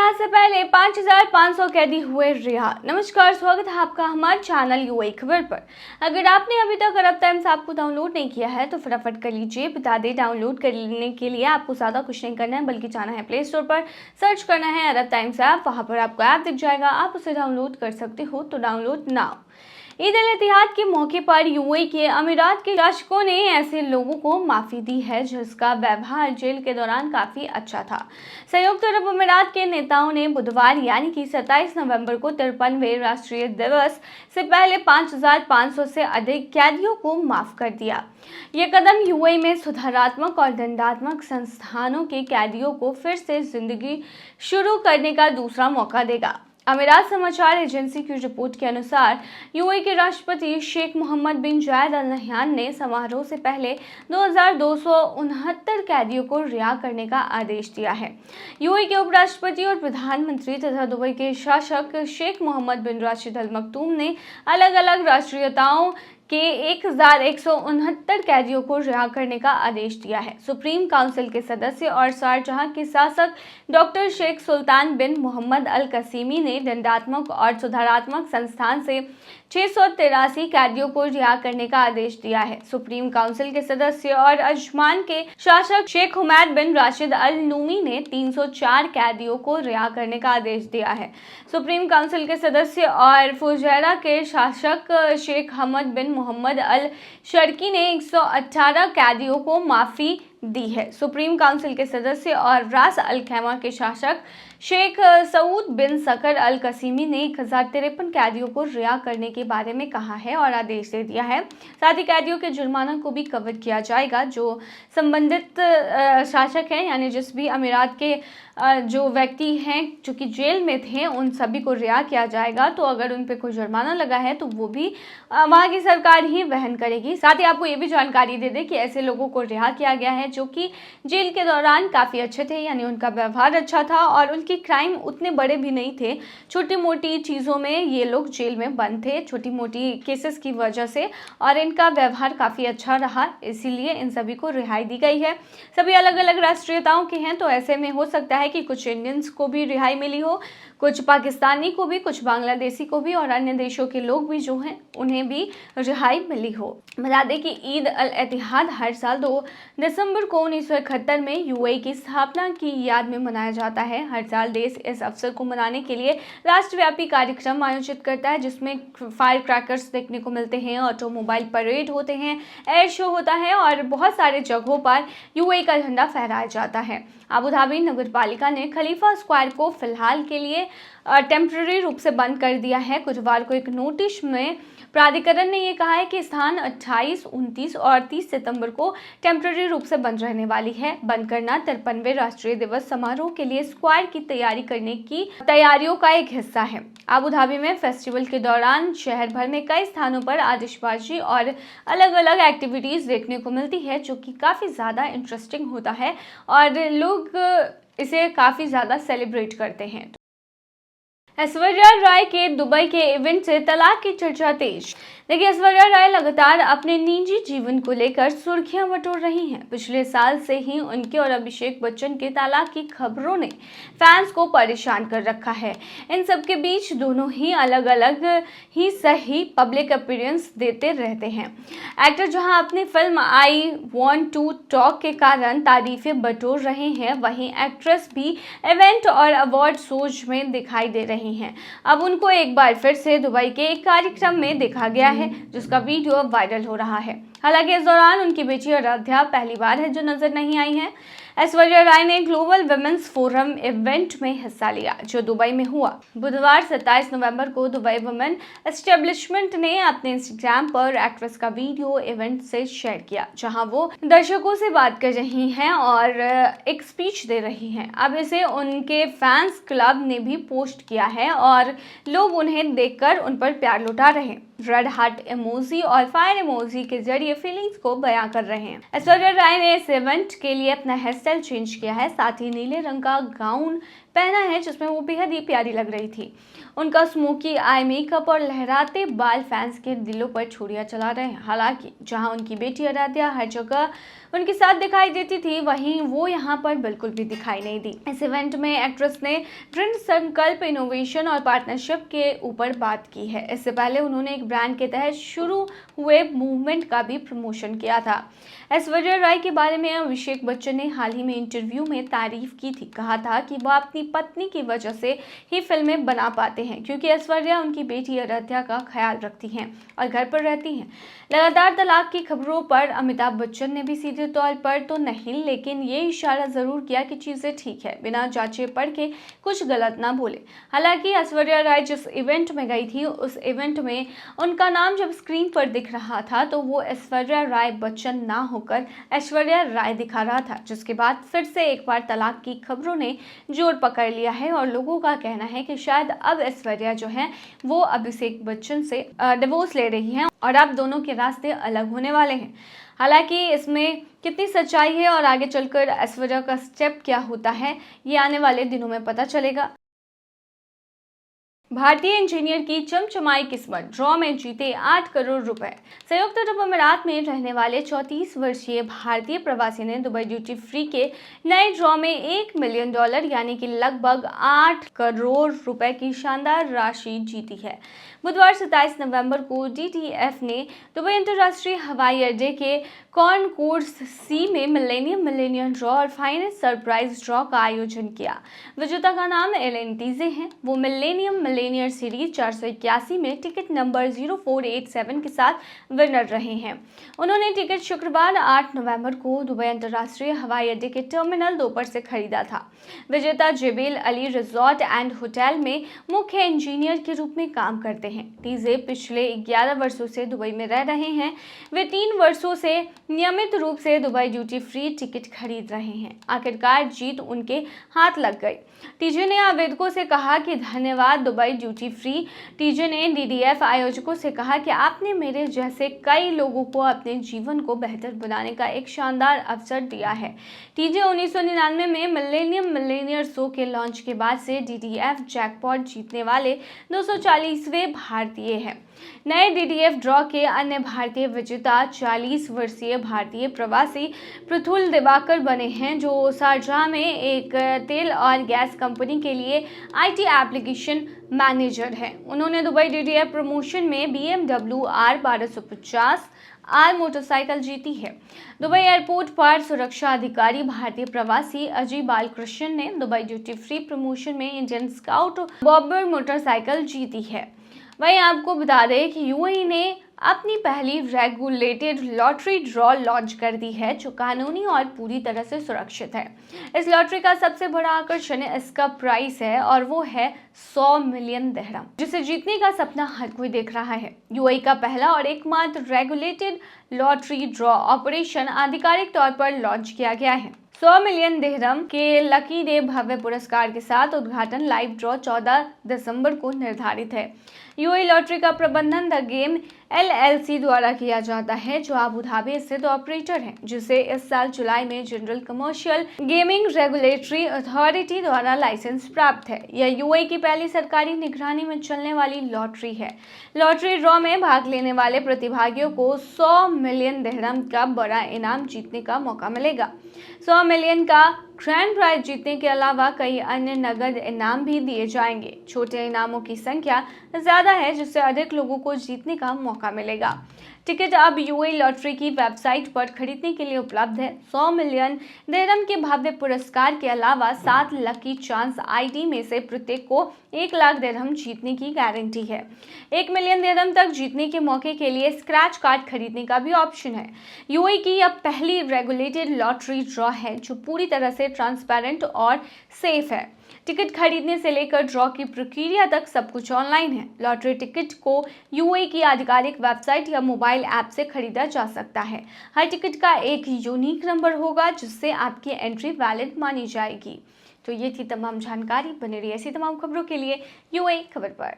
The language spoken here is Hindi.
इतिहास से पहले 5,500 कैदी हुए रिहा। नमस्कार, स्वागत है आपका हमारे चैनल यूएई खबर पर। अगर आपने अभी तक अरब टाइम्स ऐप को डाउनलोड नहीं किया है तो फटाफट कर लीजिए। बता दें, डाउनलोड करने के लिए आपको ज़्यादा कुछ नहीं करना है, बल्कि जाना है प्ले स्टोर पर, सर्च करना है अरब टाइम्स ऐप। वहाँ पर आपको ऐप दिख जाएगा, आप उसे डाउनलोड कर सकते हो, तो डाउनलोड नाउ। ईद उल इतिहाद के मौके पर यूएई के अमीरात के शासकों ने ऐसे लोगों को माफ़ी दी है जिसका व्यवहार जेल के दौरान काफ़ी अच्छा था। संयुक्त अरब अमीरात के नेताओं ने बुधवार यानी कि 27 नवंबर को 53वें राष्ट्रीय दिवस से पहले 5,500 से अधिक कैदियों को माफ़ कर दिया। ये कदम यूएई में सुधारात्मक और दंडात्मक संस्थानों के कैदियों को फिर से जिंदगी शुरू करने का दूसरा मौका देगा। अमीरात समाचार एजेंसी की रिपोर्ट के अनुसार यूएई के राष्ट्रपति शेख मोहम्मद बिन जायद अल नह्यान ने समारोह से पहले 2,269 कैदियों को रिहा करने का आदेश दिया है। यूएई के उपराष्ट्रपति और प्रधानमंत्री तथा दुबई के शासक शेख मोहम्मद बिन राशिद अल मखतूम ने अलग अलग राष्ट्रीयताओं के 1,169 कैदियों को रिहा करने का आदेश दिया है। सुप्रीम काउंसिल के सदस्य और शारजाह के शासक डॉक्टर शेख सुल्तान बिन मोहम्मद अल कसीमी ने दंडात्मक और सुधारात्मक संस्थान से 683 कैदियों को रिहा करने का आदेश दिया है। सुप्रीम काउंसिल के सदस्य और अजमान के शासक शेख हुमैद बिन राशिद अल नूमी ने 304 कैदियों को रिहा करने का आदेश दिया है। सुप्रीम काउंसिल के सदस्य और फुजैरा के शासक शेख हमद बिन मोहम्मद अल शर्की ने 118 कैदियों को माफ़ी दी है। सुप्रीम काउंसिल के सदस्य और रास अल खैमा के शासक शेख सऊद बिन सकर अल कसीमी ने 1,053 कैदियों को रिहा करने के बारे में कहा है और आदेश दे दिया है। साथ ही कैदियों के जुर्माना को भी कवर किया जाएगा। जो संबंधित शासक हैं, यानी जिस भी अमीरात के जो व्यक्ति हैं जो कि जेल में थे, उन सभी को रिहा किया जाएगा। तो अगर उन पर कोई जुर्माना लगा है तो वो भी वहाँ की सरकार ही वहन करेगी। साथ ही आपको ये भी जानकारी दे दें कि ऐसे लोगों को रिहा किया गया है जो कि जेल के दौरान काफ़ी अच्छे थे, यानी उनका व्यवहार अच्छा था और उनके क्राइम उतने बड़े भी नहीं थे। छोटी मोटी चीज़ों में ये लोग जेल में बंद थे, छोटी मोटी केसेस की वजह से, और इनका व्यवहार काफ़ी अच्छा रहा, इसीलिए इन सभी को रिहाई दी गई है। सभी अलग अलग राष्ट्रीयताओं के हैं, तो ऐसे में हो सकता है कि कुछ इंडियंस को भी रिहाई मिली हो, कुछ पाकिस्तानी को भी, कुछ बांग्लादेशी को भी, और अन्य देशों के लोग भी जो हैं उन्हें भी रिहाई मिली हो। बता दें कि ईद उल इतिहाद हर साल 2 दिसंबर को 1971 में यूएई की स्थापना की याद में मनाया जाता है। हर साल देश इस अवसर को मनाने के लिए राष्ट्रव्यापी कार्यक्रम आयोजित करता है, जिसमें फायर क्रैकर्स देखने को मिलते हैं, ऑटोमोबाइल परेड होते हैं, एयर शो होता है और बहुत सारे जगहों पर यूएई का झंडा फहराया जाता है। अबू धाबी नगर पालिका ने खलीफा स्क्वायर को फिलहाल के लिए टेम्पररी रूप से बंद कर दिया है। बुधवार को एक नोटिस में प्राधिकरण ने यह कहा है कि स्थान 28, 29 और 30 सितंबर को टेम्पररी रूप से बंद रहने वाली है। बंद करना 53वें राष्ट्रीय दिवस समारोह के लिए स्क्वायर की तैयारी करने की तैयारियों का एक हिस्सा है। अबू धाबी में फेस्टिवल के दौरान शहर भर में कई स्थानों पर आतिशबाजी और अलग अलग एक्टिविटीज़ देखने को मिलती है, जो कि काफ़ी ज़्यादा इंटरेस्टिंग होता है और लोग इसे काफ़ी ज़्यादा सेलिब्रेट करते हैं। ऐश्वर्या राय के दुबई के इवेंट से तलाक की चर्चा तेज। देखिए, ऐश्वर्या राय लगातार अपने निजी जीवन को लेकर सुर्खियां बटोर रही हैं। पिछले साल से ही उनके और अभिषेक बच्चन के तलाक की खबरों ने फैंस को परेशान कर रखा है। इन सब के बीच दोनों ही अलग अलग ही सही पब्लिक अपीयरेंस देते रहते हैं। एक्टर जहां अपनी film I want to talk के कारण तारीफें बटोर रहे हैं, वहीं एक्ट्रेस भी इवेंट और अवार्ड शोज में दिखाई दे रही हैं। अब उनको एक बार फिर से दुबई के एक कार्यक्रम में देखा गया है, जिसका वीडियो वायरल हो रहा है। हालांकि इस दौरान उनकी बेटी आराध्या पहली बार है जो नजर नहीं आई है। ऐश्वर्या राय ने ग्लोबल वुमेन्स फोरम इवेंट में हिस्सा लिया, जो दुबई में हुआ। बुधवार 27 नवंबर को दुबई वुमेन एस्टेब्लिशमेंट ने अपने इंस्टाग्राम पर एक्ट्रेस का वीडियो इवेंट से शेयर किया, जहां वो दर्शकों से बात कर रही हैं और एक स्पीच दे रही हैं। अब इसे उनके फैंस क्लब ने भी पोस्ट किया है और लोग उन्हें देखकर उन पर प्यार लुटा रहे हैं। रेड हार्ट इमोजी और फायर इमोजी के जरिए फीलिंग्स को बयां कर रहे हैं। ऐश्वर्या राय ने इस इवेंट के लिए अपना हेयर स्टाइल चेंज किया है, साथ ही नीले रंग का गाउन पहना है जिसमें वो बेहद ही प्यारी लग रही थी। उनका स्मोकी आई मेकअप और लहराते बाल फैंस के दिलों पर छुरियां चला रहे हैं। हालांकि जहां उनकी बेटी आराध्या हर जगह उनके साथ दिखाई देती थी, वहीं वो यहां पर बिल्कुल भी दिखाई नहीं दी। इस इवेंट में एक्ट्रेस ने दृढ़ संकल्प, इनोवेशन और पार्टनरशिप के ऊपर बात की है। इससे पहले उन्होंने एक ब्रांड के तहत शुरू हुए मूवमेंट का भी प्रमोशन किया था। ऐश्वर्या राय के बारे में अभिषेक बच्चन ने हाल ही में इंटरव्यू में तारीफ की थी। कहा था कि वह अपनी पत्नी की वजह से ही फिल्में बना पाते हैं, क्योंकि ऐश्वर्या उनकी बेटी आराध्या का ख्याल रखती हैं और घर पर रहती हैं। लगातार तलाक की खबरों पर अमिताभ बच्चन ने भी सीधे तौर पर तो नहीं, लेकिन ये इशारा जरूर किया कि चीजें ठीक है, बिना जांचे परखे कुछ गलत ना बोले। हालांकि ऐश्वर्या राय जिस इवेंट में गई थी, उस इवेंट में उनका नाम जब स्क्रीन पर दिख रहा था तो वो ऐश्वर्या राय बच्चन ना होकर ऐश्वर्या राय दिखा रहा था, जिसके बाद फिर से एक बार तलाक की खबरों ने जोर पकड़ लिया है और लोगों का कहना है कि शायद अब ऐश्वर्या जो है वो अभिषेक बच्चन से डिवोर्स ले रही हैं और अब दोनों के रास्ते अलग होने वाले हैं। हालांकि इसमें कितनी सच्चाई है और आगे चलकर ऐश्वर्या का स्टेप क्या होता है, ये आने वाले दिनों में पता चलेगा। भारतीय इंजीनियर की चमचमाई किस्मत, ड्रॉ में जीते 8 करोड़ रुपए। संयुक्त अरब अमीरात में रहने वाले 34 वर्षीय भारतीय प्रवासी ने दुबई ड्यूटी फ्री के नए ड्रॉ में $1 मिलियन यानी कि लगभग 8 करोड़ रुपए की शानदार राशि जीती है। बुधवार 27 नवंबर को DTF ने दुबई अंतर्राष्ट्रीय हवाई अड्डे के कॉनकोर्स सी में मिलेनियम ड्रॉ और फाइनेस्ट सरप्राइज ड्रॉ का आयोजन किया। विजेता का नाम एलन टीजे है। वो मिलेनियर सीरीज 481 में टिकट नंबर 0487 के साथ विनर रहे हैं। उन्होंने टिकट शुक्रवार 8 नवंबर को दुबई अंतर्राष्ट्रीय हवाई अड्डे के टर्मिनल 2 पर से खरीदा था। विजेता जेबेल अली रिजॉर्ट एंड होटल में मुख्य इंजीनियर के रूप में काम करते हैं। टीजे पिछले 11 वर्षों से दुबई में रह रहे हैं। वे 3 वर्षों से नियमित रूप से दुबई ड्यूटी फ्री टिकट खरीद रहे हैं। आखिरकार जीत उनके हाथ लग गई। टीजे ने आवेदकों से कहा कि धन्यवाद दुबई ड्यूटी फ्री। टीजे ने DDF आयोजकों से कहा कि आपने मेरे जैसे कई लोगों को अपने जीवन को बेहतर बनाने का एक शानदार अवसर दिया है। टीजे 1999 में मिलेनियर शो के लॉन्च के बाद से DDF जैकपॉट जीतने वाले 240वें भारतीय हैं। नए DDF ड्रॉ के अन्य भारतीय विजेता 40 वर्षीय भारतीय प्रवासी प्रफुल्ल दिवाकर बने हैं, जो शारजाह में एक तेल और गैस कंपनी के लिए IT एप्लीकेशन मैनेजर है। उन्होंने दुबई DDF प्रमोशन में BMW R1250 आर मोटरसाइकिल जीती है। दुबई एयरपोर्ट पर सुरक्षा अधिकारी भारतीय प्रवासी अजय बालकृष्ण ने दुबई ड्यूटी फ्री प्रमोशन में इंडियन स्काउट बॉबर मोटरसाइकिल जीती है। वहीं आपको बता दें कि UAE ने अपनी पहली रेगुलेटेड लॉटरी ड्रॉ लॉन्च कर दी है, जो कानूनी और पूरी तरह से सुरक्षित है। इस लॉटरी का सबसे बड़ा आकर्षण इसका प्राइस है और वो है 100 मिलियन दिरहम, जिसे जीतने का सपना हर कोई देख रहा है। UAE का पहला और एकमात्र रेगुलेटेड लॉटरी ड्रॉ ऑपरेशन आधिकारिक तौर पर लॉन्च किया गया है। 100 मिलियन दिरहम के लकी डे भव्य पुरस्कार के साथ उद्घाटन लाइव ड्रॉ 14 दिसंबर को निर्धारित है। UAE लॉटरी का प्रबंधन द गेम LLC द्वारा किया जाता है, जो अबू धाबी स्थित ऑपरेटर है, जिसे इस साल जुलाई में general commercial gaming regulatory authority द्वारा लाइसेंस प्राप्त है। यह UAE की पहली सरकारी निगरानी में चलने वाली लॉटरी है। लॉटरी ड्रॉ में भाग लेने वाले प्रतिभागियों को 100 मिलियन दिरहम का बड़ा इनाम जीतने का मौका मिलेगा। 100 मिलियन का ग्रैंड प्राइज जीतने के अलावा कई अन्य नगद इनाम भी दिए जाएंगे। छोटे इनामों की संख्या ज्यादा है, जिससे अधिक लोगों को जीतने का मौका मिलेगा। टिकट अब UAE लॉटरी की वेबसाइट पर खरीदने के लिए उपलब्ध है। 100 मिलियन दिरहम के भव्य पुरस्कार के अलावा 7 लकी चांस ID में से प्रत्येक को 1 लाख दिरहम जीतने की गारंटी है। 1 मिलियन दिरहम तक जीतने के मौके के लिए स्क्रैच कार्ड खरीदने का भी ऑप्शन है। UAE की यह पहली रेगुलेटेड लॉटरी ड्रॉ है, जो पूरी तरह से ट्रांसपेरेंट और सेफ है। टिकट खरीदने से लेकर ड्रॉ की प्रक्रिया तक सब कुछ ऑनलाइन है। लॉटरी टिकट को UAE की आधिकारिक वेबसाइट या मोबाइल ऐप से खरीदा जा सकता है। हर टिकट का एक यूनिक नंबर होगा, जिससे आपकी एंट्री वैलिड मानी जाएगी। तो ये थी तमाम जानकारी। बने रही ऐसी तमाम खबरों के लिए UAE खबर पर।